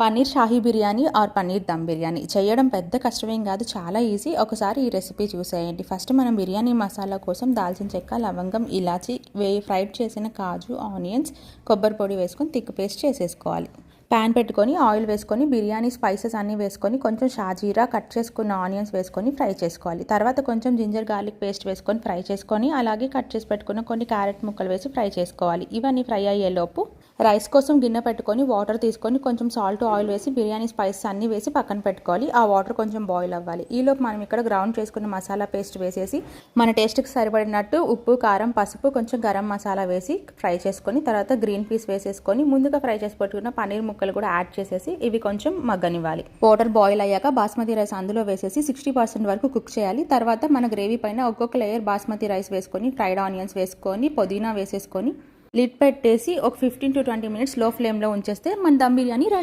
Paneer Shahi biryani are paneer dum biryani చేయడం పెద్ద కష్టమేం కాదు, చాలా ఈజీ. ఒకసారి ఈ రెసిపీ చూసేయండి. ఫస్ట్ మనం బిర్యానీ మసాలా కోసం దాల్చిన చెక్క, లవంగం, ఇలాచి, ఫ్రైడ్ చేసిన కాజు, ఆనియన్స్, కొబ్బరి పొడి వేసుకొని థిక్ పేస్ట్ చేసేసుకోవాలి. ప్యాన్ పెట్టుకొని ఆయిల్ వేసుకొని బిర్యానీ స్పైసెస్ అన్నీ వేసుకొని కొంచెం షాజీరా, కట్ చేసుకున్న ఆనియన్స్ వేసుకొని ఫ్రై చేసుకోవాలి. తర్వాత కొంచెం జింజర్ గార్లిక్ పేస్ట్ వేసుకొని ఫ్రై చేసుకొని అలాగే కట్ చేసి పెట్టుకున్న కొన్ని క్యారెట్ ముక్కలు వేసి ఫ్రై చేసుకోవాలి. ఇవన్నీ ఫ్రై అయ్యేలోపు రైస్ కోసం గిన్నె పెట్టుకొని వాటర్ తీసుకొని కొంచెం సాల్ట్, ఆయిల్ వేసి బిర్యానీ స్పైసెస్ అన్నీ వేసి పక్కన పెట్టుకోవాలి. ఆ వాటర్ కొంచెం బాయిల్ అవ్వాలి. ఈలోపు మనం ఇక్కడ గ్రౌండ్ చేసుకున్న మసాలా పేస్ట్ వేసేసి మన టేస్ట్కి సరిపడినట్టు ఉప్పు, కారం, పసుపు, కొంచెం గరం మసాలా వేసి ఫ్రై చేసుకొని తర్వాత గ్రీన్ పీస్ వేసేసుకొని ముందుగా ఫ్రై చేసి పెట్టుకున్న పన్నీర్ ముక్కలు కూడా యాడ్ చేసేసి ఇవి కొంచెం మగ్గనివ్వాలి. వాటర్ బాయిల్ అయ్యాక బాస్మతి రైస్ అందులో వేసేసి 60% వరకు కుక్ చేయాలి. తర్వాత మన గ్రేవీ పైన ఒక్కొక్క లేయర్ బాస్మతి రైస్ వేసుకొని ఫ్రైడ్ ఆనియన్స్ వేసుకొని పుదీనా వేసేసుకొని లిడ్ పెట్టేసి ఒక 15 to 20 minutes లో ఫ్లేమ్లో ఉంచేస్తే మన దమ్ బిర్యానీ రెడీ.